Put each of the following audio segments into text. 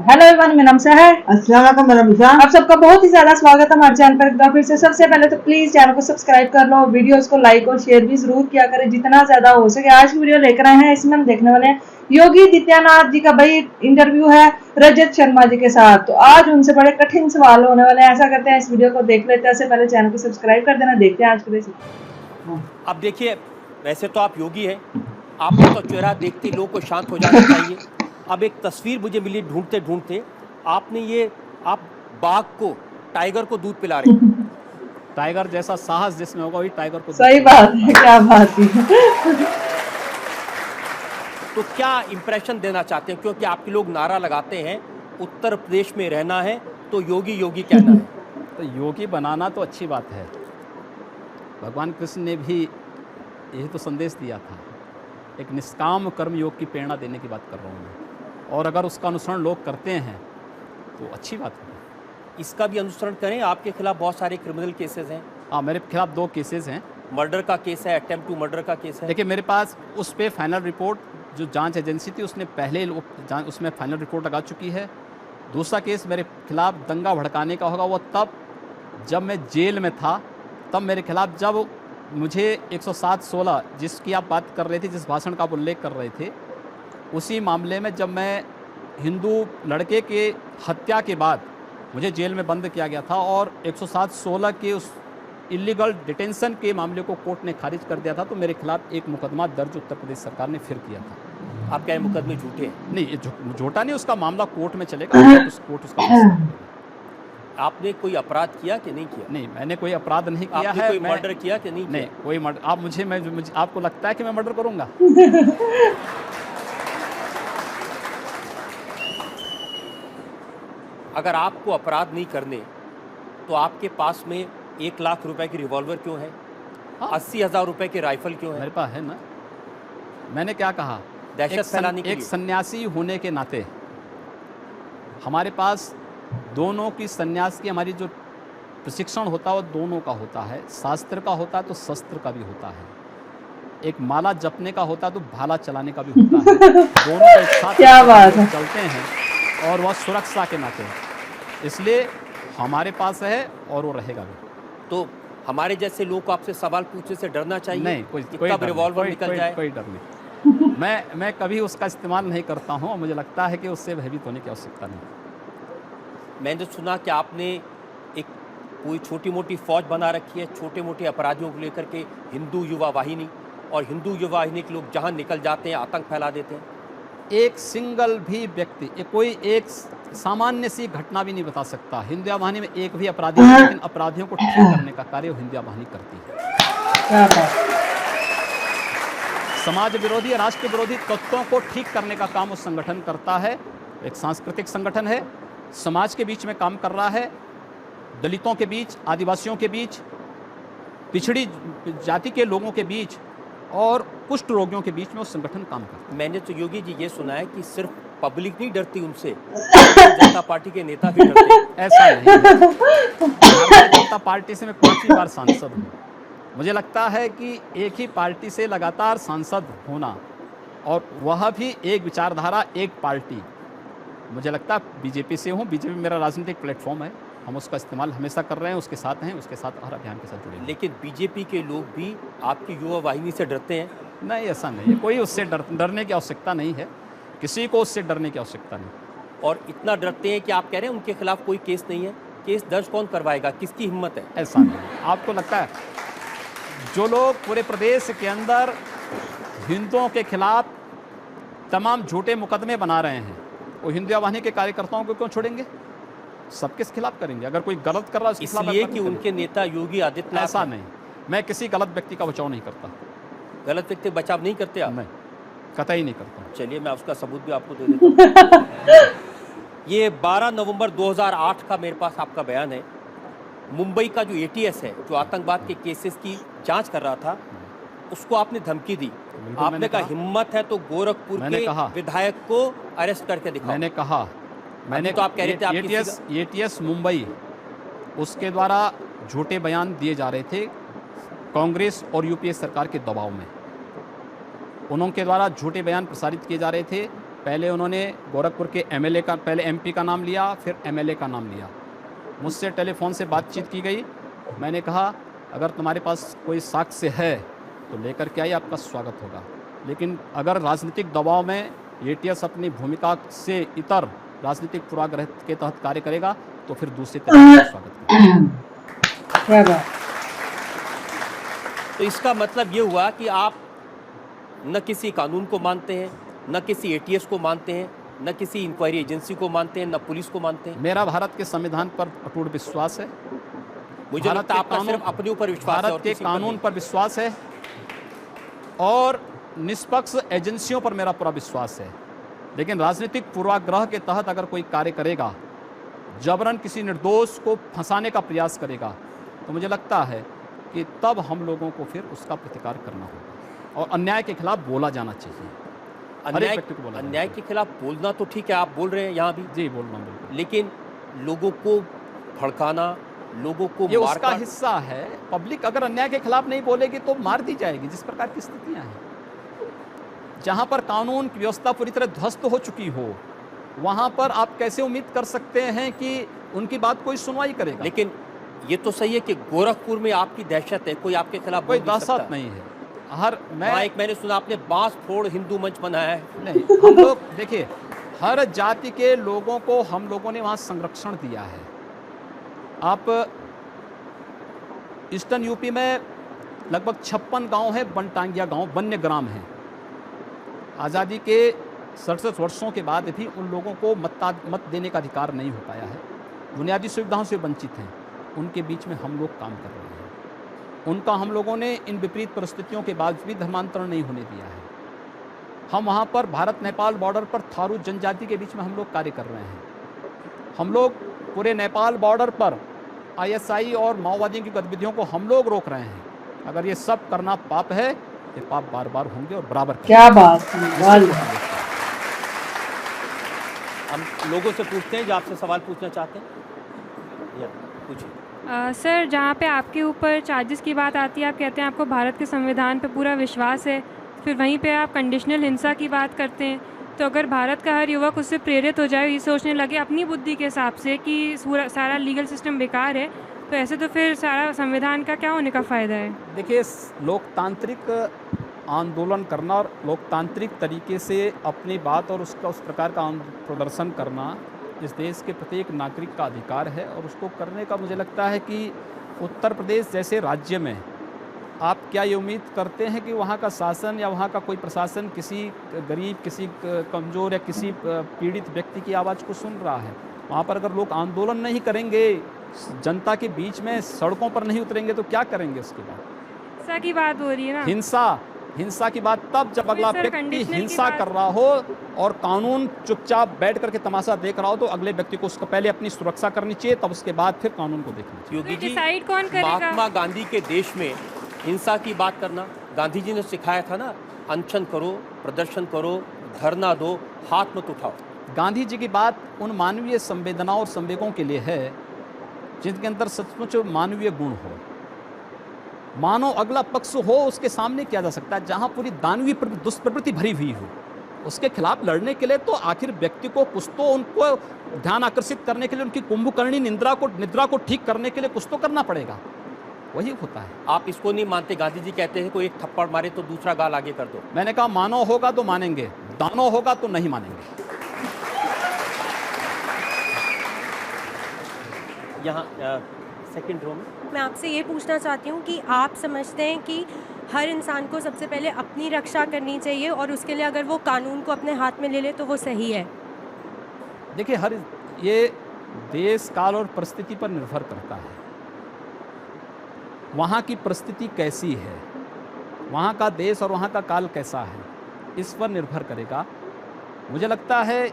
Hello everyone, मेरा नाम है अस्सलाम वालेकुम मेरा मिसा। आप सबका बहुत ही ज्यादा स्वागत है हमारे चैनल पर एक बार फिर से। सबसे पहले तो प्लीज चैनल को सब्सक्राइब कर लो, वीडियोस को लाइक और शेयर भी जरूर किया करें जितना ज्यादा हो सके। आज की वीडियो लेकर आए हैं, इसमें हम देखने वाले हैं योगी आदित्यनाथ जी का भाई इंटरव्यू है रजत शर्मा जी के साथ। तो आज उनसे बड़े कठिन सवाल होने वाले हैं। ऐसा करते हैं, इस वीडियो को देख लेते हैं। इससे पहले चैनल को सब्सक्राइब कर देना। देखते हैं आज के लिए। अब देखिए, वैसे तो आप योगी हैं, आपका तो चेहरा देखते ही लोगों को शांत हो जाना चाहिए। अब एक तस्वीर मुझे मिली ढूंढते ढूंढते, आपने ये आप बाघ को, टाइगर को दूध पिला रहे हैं। टाइगर जैसा साहस जिसमें होगा वही टाइगर को। सही बात है, क्या बात है। तो क्या इंप्रेशन देना चाहते हैं, क्योंकि आपके लोग नारा लगाते हैं उत्तर प्रदेश में रहना है तो योगी योगी कहना है। तो योगी बनाना तो अच्छी बात है। भगवान कृष्ण ने भी यही तो संदेश दिया था। एक निष्काम कर्म योग की प्रेरणा देने की बात कर रहा हूँ मैं, और अगर उसका अनुसरण लोग करते हैं तो अच्छी बात है। इसका भी अनुसरण करें। आपके खिलाफ बहुत सारे क्रिमिनल केसेस हैं। हाँ, मेरे खिलाफ 2 केसेस हैं। मर्डर का केस है, अटेम्प्ट टू मर्डर का केस है। देखिए, मेरे पास उस पर फाइनल रिपोर्ट, जो जांच एजेंसी थी उसने पहले उसमें फाइनल रिपोर्ट लगा चुकी है। दूसरा केस मेरे खिलाफ दंगा भड़काने का होगा, वो तब जब मैं जेल में था, तब मेरे खिलाफ जब मुझे 107-16 जिसकी आप बात कर रहे थे, जिस भाषण का आप उल्लेख कर रहे थे, उसी मामले में जब मैं हिंदू लड़के के हत्या के बाद मुझे जेल में बंद किया गया था और 107-16 के उस इलीगल डिटेंशन के मामले को कोर्ट ने खारिज कर दिया था, तो मेरे खिलाफ एक मुकदमा दर्ज उत्तर प्रदेश सरकार ने फिर किया था। आप कह रहे हैं मुकदमे झूठे हैं? नहीं, ये झूठा नहीं, उसका मामला कोर्ट में चलेगा। कोर्ट उसका आपने कोई अपराध किया कि नहीं किया? नहीं, मैंने कोई अपराध नहीं किया आपने है। कोई मर्डर किया कि नहीं? नहीं, कोई मर्डर। आप मुझे आपको लगता है कि मैं मर्डर करूंगा? अगर आपको अपराध नहीं करने तो आपके पास में 1 लाख रुपए की रिवॉल्वर क्यों है? हाँ। 80,000 रुपए की राइफल क्यों है? मेरे पास है ना। मैंने क्या कहा, दहशत फैलाने के एक लिए। सन्यासी होने के नाते हमारे पास दोनों की सन्यास की हमारी जो प्रशिक्षण होता है वो दोनों का होता है। शास्त्र का होता है तो शस्त्र का भी होता है। एक माला जपने का होता है तो भाला चलाने का भी होता है। दोनों को एक साथ क्या बात है। चलते हैं, और वह सुरक्षा के नाते, इसलिए हमारे पास है और वो रहेगा भी। तो हमारे जैसे लोग को आपसे सवाल पूछने से डरना चाहिए? नहीं, कोई कब रिवॉल्वर निकल जाए? कोई डर नहीं। मैं कभी उसका इस्तेमाल नहीं करता हूँ, और मुझे लगता है कि उससे भयभीत होने की आवश्यकता नहीं। मैंने सुना कि आपने एक कोई छोटी मोटी फौज बना रखी है छोटे मोटे अपराधियों को लेकर के, हिंदू युवा वाहिनी, और हिंदू युवा वाहिनी के लोग जहां निकल जाते हैं आतंक फैला देते हैं। एक सिंगल भी व्यक्ति, कोई एक सामान्य सी घटना भी नहीं बता सकता। हिंदू वाहिनी में एक भी अपराधी नहीं, लेकिन अपराधियों को ठीक करने का कार्य हिंदू वाहिनी करती है। समाज विरोधी, राष्ट्र विरोधी तत्वों को ठीक करने का काम उस संगठन करता है। एक सांस्कृतिक संगठन है, समाज के बीच में काम कर रहा है, दलितों के बीच, आदिवासियों के बीच, पिछड़ी जाति के लोगों के बीच और कुष्ठ रोगियों के बीच में वो संगठन काम करता है। मैंने तो योगी जी ये सुना है कि सिर्फ पब्लिक नहीं डरती उनसे, भारतीय जनता पार्टी के नेता भी डरते हैं। ऐसा नहीं, भारतीय जनता पार्टी से मैं 5वीं बार सांसद हूँ। मुझे लगता है कि एक ही पार्टी से लगातार सांसद होना, और वह भी एक विचारधारा, एक पार्टी, मुझे लगता है बीजेपी से हूँ। बीजेपी मेरा राजनीतिक प्लेटफॉर्म है, हम उसका इस्तेमाल हमेशा कर रहे हैं, उसके साथ हैं, उसके साथ हर अभियान के साथ जुड़े हैं। लेकिन बीजेपी के लोग भी आपकी युवा वाहिनी से डरते हैं? नहीं, ऐसा नहीं है। कोई उससे डरने की आवश्यकता नहीं है, किसी को उससे डरने की आवश्यकता नहीं। और इतना डरते हैं कि आप कह रहे हैं उनके खिलाफ कोई केस नहीं है? केस दर्ज कौन करवाएगा? किसकी हिम्मत है? ऐसा नहीं। आपको लगता है जो लोग पूरे प्रदेश के अंदर हिंदुओं के खिलाफ तमाम झूठे मुकदमे बना रहे हैं, वो हिंदू वाहिनी के कार्यकर्ताओं को क्यों छोड़ेंगे? सबके खिलाफ करेंगे। अगर कोई गलत कर रहा है इसलिए कि उनके नेता योगी आदित्यनाथ। ऐसा नहीं, मैं किसी गलत व्यक्ति का बचाव नहीं करता। गलत व्यक्ति बचाव नहीं करते आप? नहीं, कतई नहीं करता। चलिए, मैं उसका सबूत भी आपको दे देता हूँ। ये 12 नवंबर 2008 का मेरे पास आपका बयान है। मुंबई का जो ATS है, जो आतंकवाद के केसेस की जांच कर रहा था, उसको आपने धमकी दी। आपने कहा हिम्मत है तो गोरखपुर के विधायक को अरेस्ट करके दिखाओ। मैंने तो आप कह रहे थे ATS मुंबई, उसके द्वारा झूठे बयान दिए जा रहे थे कांग्रेस और UPA सरकार के दबाव में। उनके द्वारा झूठे बयान प्रसारित किए जा रहे थे पहले उन्होंने गोरखपुर के एमएलए का, पहले एमपी का नाम लिया, फिर एमएलए का नाम लिया। मुझसे टेलीफोन से बातचीत की गई। मैंने कहा अगर तुम्हारे पास कोई साक्ष्य है तो लेकर के आइए, आपका स्वागत होगा। लेकिन अगर राजनीतिक दबाव में एटीएस अपनी भूमिका से इतर राजनीतिक पूर्वाग्रह के तहत कार्य करेगा तो फिर दूसरे तरीके से स्वागत करेगा। क्या बात। तो इसका मतलब ये हुआ कि आप न किसी कानून को मानते हैं, न किसी एटीएस को मानते हैं, न किसी इंक्वायरी एजेंसी को मानते हैं, न पुलिस को मानते हैं। मेरा भारत के संविधान पर अटूट विश्वास है। मुझे लगता है आपका सिर्फ अपने ऊपर विश्वास है भारत और के किसी पर कानून नहीं। पर विश्वास है और निष्पक्ष एजेंसियों पर मेरा पूरा विश्वास है। लेकिन राजनीतिक पूर्वाग्रह के तहत अगर कोई कार्य करेगा, जबरन किसी निर्दोष को फंसाने का प्रयास करेगा, तो मुझे लगता है कि तब हम लोगों को फिर उसका प्रतिकार करना होगा और अन्याय के खिलाफ बोला जाना चाहिए। हर एक व्यक्ति को बोला जाना अन्याय के खिलाफ बोलना तो ठीक है, आप बोल रहे हैं यहाँ भी, जी बोल रहा हूँ बिल्कुल। लेकिन लोगों को भड़काना, लोगों को ये उसका मारकाट, हिस्सा है। पब्लिक अगर अन्याय के खिलाफ नहीं बोलेगी तो मार दी जाएगी। जिस प्रकार की स्थितियां हैं, जहां पर कानून की व्यवस्था पूरी तरह ध्वस्त हो चुकी हो, वहां पर आप कैसे उम्मीद कर सकते हैं कि उनकी बात कोई सुनवाई करेगा? लेकिन ये तो सही है कि गोरखपुर में आपकी दहशत है, कोई आपके खिलाफ कोई बोल नहीं सकता। दहशत नहीं है। हर वहाँ एक मैंने सुना आपने बांस फोड़ हिंदू मंच बनाया है। नहीं, हम लोग देखिए, हर जाति के लोगों को हम लोगों ने वहाँ संरक्षण दिया है। आप ईस्टर्न यूपी में लगभग 56 गांव है, बनटांगिया गांव, वन्य ग्राम हैं। आज़ादी के 67 वर्षों के बाद भी उन लोगों को मत देने का अधिकार नहीं हो पाया है। बुनियादी सुविधाओं से वंचित हैं। उनके बीच में हम लोग काम कर रहे हैं। उनका हम लोगों ने इन विपरीत परिस्थितियों के बाद भी धर्मांतरण नहीं होने दिया है। हम वहाँ पर भारत नेपाल बॉर्डर पर थारू जनजाति के बीच में हम लोग कार्य कर रहे हैं। हम लोग पूरे नेपाल बॉर्डर पर आईएसआई और माओवादियों की गतिविधियों को हम लोग रोक रहे हैं। अगर ये सब करना पाप है, ये पाप बार बार होंगे और बराबर। क्या बात है, हम लोगों से पूछते हैं जो आपसे सवाल पूछना चाहते हैं, या पूछिए। सर, जहाँ पे आपके ऊपर चार्जेस की बात आती है, आप कहते हैं आपको भारत के संविधान पे पूरा विश्वास है, फिर वहीं पे आप कंडीशनल हिंसा की बात करते हैं। तो अगर भारत का हर युवक उससे प्रेरित हो जाए, ये सोचने लगे अपनी बुद्धि के हिसाब से कि सारा लीगल सिस्टम बेकार है, तो ऐसे तो फिर सारा संविधान का क्या होने का फ़ायदा है? देखिए, लोकतांत्रिक आंदोलन करना और लोकतांत्रिक तरीके से अपनी बात और उसका उस प्रकार का प्रदर्शन करना इस देश के प्रत्येक नागरिक का अधिकार है। और उसको करने का मुझे लगता है कि उत्तर प्रदेश जैसे राज्य में आप क्या ये उम्मीद करते हैं कि वहाँ का शासन या वहाँ का कोई प्रशासन किसी गरीब, किसी कमज़ोर या किसी पीड़ित व्यक्ति की आवाज़ को सुन रहा है? वहाँ पर अगर लोग आंदोलन नहीं करेंगे, जनता के बीच में सड़कों पर नहीं उतरेंगे, तो क्या करेंगे उसके बाद? हिंसा की बात हो रही है ना। हिंसा की बात तब जब अगला व्यक्ति हिंसा कर रहा हो और कानून चुपचाप बैठ करके तमाशा देख रहा हो, तो अगले व्यक्ति को उसको पहले अपनी सुरक्षा करनी चाहिए, तब उसके बाद फिर कानून को देखना चाहिए। योगी जी, डिसाइड कौन करेगा? महात्मा गांधी के देश में हिंसा की बात करना, गांधी जी ने सिखाया था ना, अनशन करो, प्रदर्शन करो, धरना दो, हाथ मत उठाओ। गांधी जी की बात उन मानवीय संवेदनाओं और संवेगों के लिए है जिनके अंदर सचमुच मानवीय गुण हो। मानो अगला पक्ष हो, उसके सामने किया जा सकता है। जहां पूरी दानवीय दुष्प्रवृत्ति भरी हुई हो, उसके खिलाफ लड़ने के लिए तो आखिर व्यक्ति को कुछ तो, उनको ध्यान आकर्षित करने के लिए, उनकी कुंभकर्णी निद्रा को ठीक करने के लिए कुछ तो करना पड़ेगा। वही होता है। आप इसको नहीं मानते? गांधी जी कहते हैं कोई एक थप्पड़ मारे तो दूसरा गाल आगे कर दो। मैंने कहा मानो होगा तो मानेंगे, दानो होगा तो नहीं मानेंगे। यहाँ सेकंड रो में मैं आपसे ये पूछना चाहती हूँ कि आप समझते हैं कि हर इंसान को सबसे पहले अपनी रक्षा करनी चाहिए और उसके लिए अगर वो कानून को अपने हाथ में ले ले तो वो सही है? देखिए, ये देश काल और परिस्थिति पर निर्भर करता है। वहाँ की परिस्थिति कैसी है, वहाँ का देश और वहाँ का काल कैसा है, इस पर निर्भर करेगा। मुझे लगता है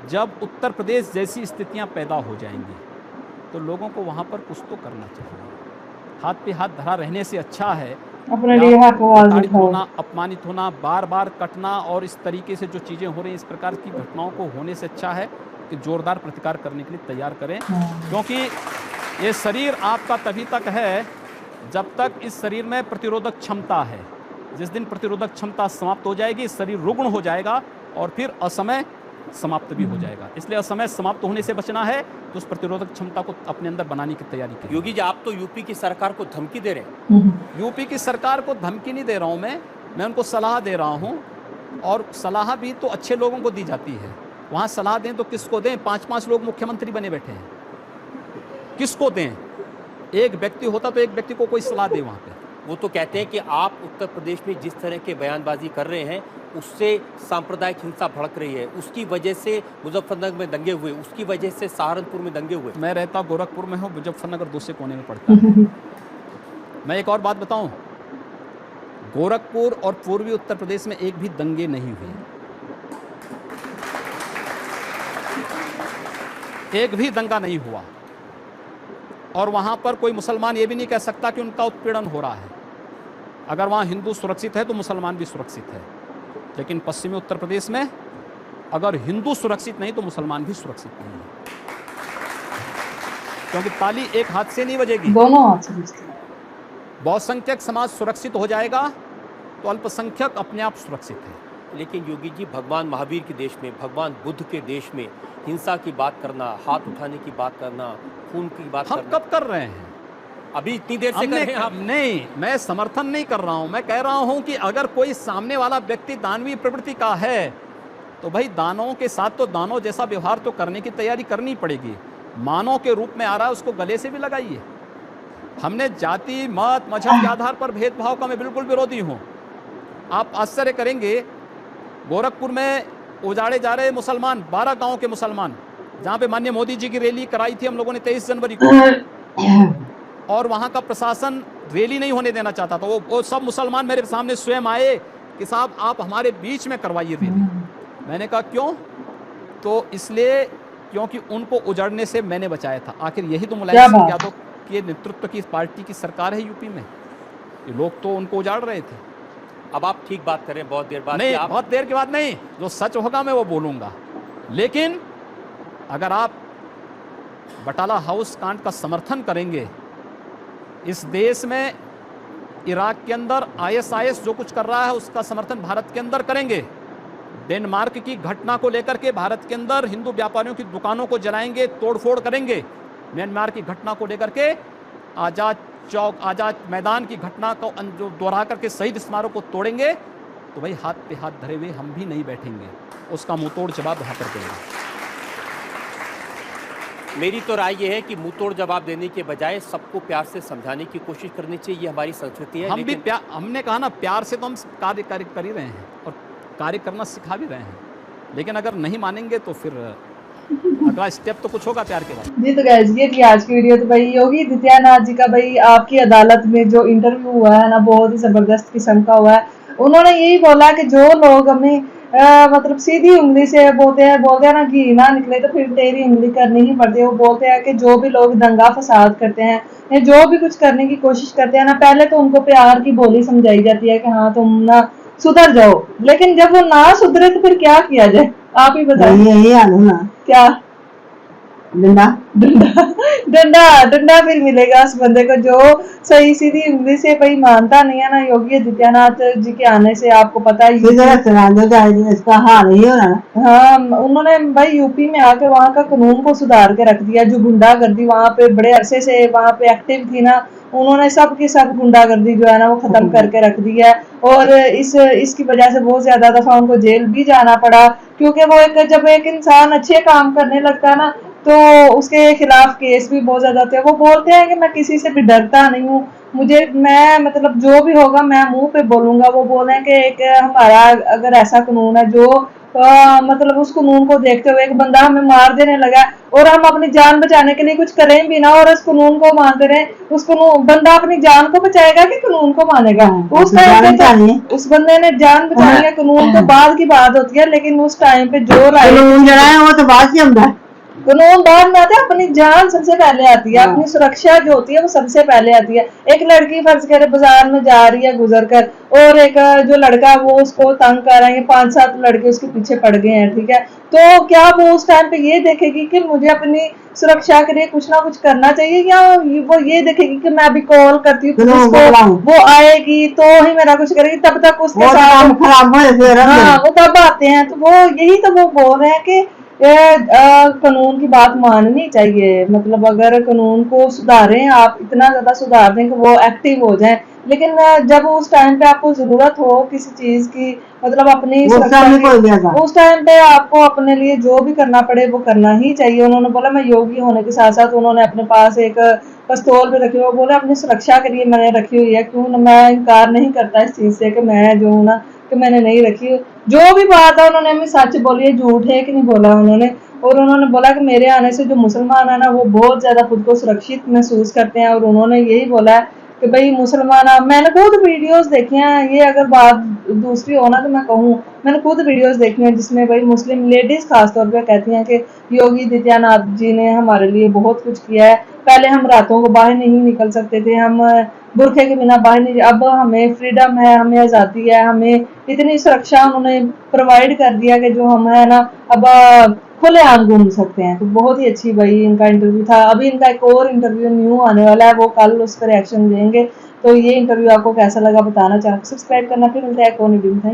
जब उत्तर प्रदेश जैसी स्थितियाँ पैदा हो जाएंगी तो लोगों को वहाँ पर कुछ तो करना चाहिए। हाथ पे हाथ धरा रहने से अच्छा है अपने लिए हक आवाज़ उठाओ। अपमानित होना, बार बार कटना और इस तरीके से जो चीज़ें हो रही हैं, इस प्रकार की घटनाओं को होने से अच्छा है कि जोरदार प्रतिकार करने के लिए तैयार करें। क्योंकि ये शरीर आपका तभी तक है जब तक इस शरीर में प्रतिरोधक क्षमता है। जिस दिन प्रतिरोधक क्षमता समाप्त हो जाएगी, शरीर रुग्ण हो जाएगा, और फिर असमय समाप्त भी हो जाएगा। इसलिए असमय समाप्त होने से बचना है तो उस प्रतिरोधक क्षमता को अपने अंदर बनाने की तैयारी करें। योगी जी, आप तो यूपी की सरकार को धमकी दे रहे हैं। यूपी की सरकार को धमकी नहीं दे रहा हूँ मैं उनको सलाह दे रहा हूँ, और सलाह भी तो अच्छे लोगों को दी जाती है। वहाँ सलाह दें तो किसको दें? 5-5 लोग मुख्यमंत्री बने बैठे हैं, किसको दें? एक व्यक्ति होता तो एक व्यक्ति को कोई सलाह दे वहाँ पे। वो तो कहते हैं कि आप उत्तर प्रदेश में जिस तरह के बयानबाजी कर रहे हैं उससे सांप्रदायिक हिंसा भड़क रही है, उसकी वजह से मुजफ्फरनगर में दंगे हुए, उसकी वजह से सहारनपुर में दंगे हुए। मैं रहता गोरखपुर में हूँ, मुजफ्फरनगर दूसरे कोने में पड़ता है। मैं एक और बात बताऊं, गोरखपुर और पूर्वी उत्तर प्रदेश में एक भी दंगे नहीं हुए, एक भी दंगा नहीं हुआ, और वहां पर कोई मुसलमान ये भी नहीं कह सकता कि उनका उत्पीड़न हो रहा है। अगर वहां हिंदू सुरक्षित है तो मुसलमान भी सुरक्षित है, लेकिन पश्चिमी उत्तर प्रदेश में अगर हिंदू सुरक्षित नहीं तो मुसलमान भी सुरक्षित नहीं है, क्योंकि ताली एक हाथ से नहीं बजेगी, दोनों हाथ से बजती है। बहुसंख्यक समाज सुरक्षित हो जाएगा तो अल्पसंख्यक अपने आप सुरक्षित है। लेकिन योगी जी, भगवान महावीर के देश में, भगवान बुद्ध के देश में हिंसा की बात करना, हाथ उठाने की बात करना, खून की बात हम करना, कब कर रहे हैं? अभी इतनी देर से कर रहे हैं आप। नहीं, मैं समर्थन नहीं कर रहा हूं, मैं कह रहा हूं कि अगर कोई सामने वाला व्यक्ति दानवीय प्रवृत्ति का है तो भाई दानों के साथ तो दानों जैसा व्यवहार तो करने की तैयारी करनी पड़ेगी। मानव के रूप में आ रहा है उसको गले से भी लगाइए। हमने जाति मत मजहब के आधार पर भेदभाव का मैं बिल्कुल विरोधी हूं। आप आश्चर्य करेंगे, गोरखपुर में उजाड़े जा रहे मुसलमान, 12 गांव के मुसलमान, जहां पे माननीय मोदी जी की रैली कराई थी हम लोगों ने 23 जनवरी को, और वहां का प्रशासन रैली नहीं होने देना चाहता था। वो सब मुसलमान मेरे सामने स्वयं आए कि साहब आप हमारे बीच में करवाइए रैली। मैंने कहा क्यों? तो इसलिए क्योंकि उनको उजड़ने से मैंने बचाया था। आखिर यही तो मुलायम सिंह यादव के नेतृत्व की पार्टी की सरकार है यूपी में। ये लोग तो उनको उजाड़ रहे थे। अब आप ठीक बात करें, बहुत देर बाद नहीं, आप... बहुत देर की बात नहीं, जो सच होगा मैं वो बोलूंगा। लेकिन अगर आप बटाला हाउस कांड का समर्थन करेंगे, इस देश में इराक के अंदर ISIS जो कुछ कर रहा है उसका समर्थन भारत के अंदर करेंगे, डेनमार्क की घटना को लेकर के भारत के अंदर हिंदू व्यापारियों की दुकानों को जलाएंगे, तोड़फोड़ करेंगे, म्यांमार की घटना को लेकर के आज़ाद चौक, आज़ाद मैदान की घटना को जो दोहरा करके शहीद स्मारक को तोड़ेंगे, तो भाई हाथ पे हाथ धरे हुए हम भी नहीं बैठेंगे, उसका मुंहतोड़ जवाब वहाँ पर देंगे। मेरी तो राय ये है कि मुंहतोड़ जवाब देने के बजाय सबको प्यार से समझाने की कोशिश करनी चाहिए, ये हमारी संस्कृति है। हम भी हमने कहा ना, प्यार से तो हम कार्य कर ही रहे हैं और कार्य करना सिखा भी रहे हैं, लेकिन अगर नहीं मानेंगे तो फिर अगला स्टेप तो कुछ होगा प्यार के बाद। जी तो गाइस, ये थी आज की वीडियो। तो भाई योगी आदित्यनाथ जी का भाई आपकी अदालत में जो इंटरव्यू हुआ है ना, बहुत ही जबरदस्त किस्म का हुआ है। उन्होंने यही बोला कि जो लोग हमें मतलब सीधी उंगली से बोलते हैं ना कि ना निकले तो फिर तेरी उंगली करनी ही पड़ती है। वो बोलते हैं कि जो भी लोग दंगा फसाद करते हैं या जो भी कुछ करने की कोशिश करते हैं ना, पहले तो उनको प्यार की बोली समझाई जाती है कि हाँ तुम ना सुधर जाओ, लेकिन जब वो ना सुधरे तो फिर क्या किया जाए, आप ही बताइए। यही हाल ना, क्या डंडा डंडा डंडा डंडा फिर मिलेगा उस बंदे को जो सही सीधी उंगली से भाई मानता नहीं है ना। योगी आदित्यनाथ जी के आने से आपको पता ही इसका हाल ही हो रहा। हाँ, उन्होंने भाई यूपी में आके वहाँ का कानून को सुधार के रख दिया। जो गुंडागर्दी वहाँ पे बड़े अरसे से वहाँ पे एक्टिव थी ना, उन्होंने सब की सब गुंडागर्दी जो है ना वो खत्म करके रख दी है। और इसकी वजह से बहुत ज्यादा दफा उनको जेल भी जाना पड़ा, क्योंकि वो जब एक इंसान अच्छे काम करने लगता है ना तो उसके खिलाफ केस भी बहुत ज्यादा होते हैं। वो बोलते हैं कि मैं किसी से भी डरता नहीं हूँ, मैं मतलब जो भी होगा मैं मुंह पे बोलूंगा। वो बोल रहे हैं कि एक हमारा अगर ऐसा कानून है जो मतलब उस कानून को देखते हुए एक बंदा हमें मार देने लगा और हम अपनी जान बचाने के लिए कुछ करें भी ना और उस कानून को मानते रहे, उस कानून बंदा अपनी जान को बचाएगा कि कानून को मानेगा? उस टाइम पे उस बंदे ने जान बचानी है, कानून तो बाद की बात होती है, लेकिन उस टाइम पे जो कानून जो है वो तो बाद की कानून बाद में आता है, अपनी जान सबसे पहले आती है, अपनी सुरक्षा जो होती है वो सबसे पहले आती है। एक लड़की फर्ज करे बाजार में जा रही है गुजर कर, और एक जो लड़का है वो उसको तंग कर रहा है, 5-7 लड़के उसके पीछे पड़ गए हैं, ठीक है, तो क्या वो उस टाइम पे ये देखेगी कि मुझे अपनी सुरक्षा के लिए कुछ ना कुछ करना चाहिए, या वो ये देखेगी कि मैं अभी कॉल करती हूँ पुलिस को, वो आएगी तो ही मेरा कुछ करेगी, तब तक उसके साथ खराब हो हाँ वो तब आते हैं। तो वो यही तो वो बोल रहे हैं कि कानून की बात माननी चाहिए, मतलब अगर कानून को सुधारें, आप इतना ज्यादा सुधार दें कि वो एक्टिव हो जाएं, लेकिन जब उस टाइम पे आपको जरूरत हो किसी चीज की, मतलब अपनी सुरक्षा की, उस टाइम पे आपको अपने लिए जो भी करना पड़े वो करना ही चाहिए। उन्होंने बोला मैं योगी होने के साथ साथ उन्होंने अपने पास एक पिस्तौल भी रखी हुई, वो बोले अपनी सुरक्षा के लिए मैंने रखी हुई है, क्यों ना, मैं इनकार नहीं करता इस चीज से कि मैं जो हूँ ना कि मैंने नहीं रखी। जो भी बात है उन्होंने हमें सच बोली है, झूठ है कि नहीं बोला उन्होंने। और उन्होंने बोला कि मेरे आने से जो मुसलमान है ना वो बहुत ज्यादा खुद को सुरक्षित महसूस करते हैं, और उन्होंने यही बोला है कि भाई मुसलमान, मैंने खुद वीडियोस देखी हैं, ये अगर बात दूसरी हो ना तो मैं कहूँ, मैंने खुद वीडियोस देखी हैं जिसमें भाई मुस्लिम लेडीज खासतौर पे कहती हैं कि योगी आदित्यनाथ जी ने हमारे लिए बहुत कुछ किया है, पहले हम रातों को बाहर नहीं निकल सकते थे, हम बुरखे के बिना बाहर नहीं, अब हमें फ्रीडम है, हमें आज़ादी है, हमें इतनी सुरक्षा उन्होंने प्रोवाइड कर दिया कि जो हम है ना अब खुले आम घूम सकते हैं। तो बहुत ही अच्छी भाई इनका इंटरव्यू था। अभी इनका एक और इंटरव्यू न्यू आने वाला है, वो कल उस पर रिएक्शन देंगे। तो ये इंटरव्यू आपको कैसा लगा बताना, चैनल को सब्सक्राइब करना, फिर मिलता है एक और वीडियो में।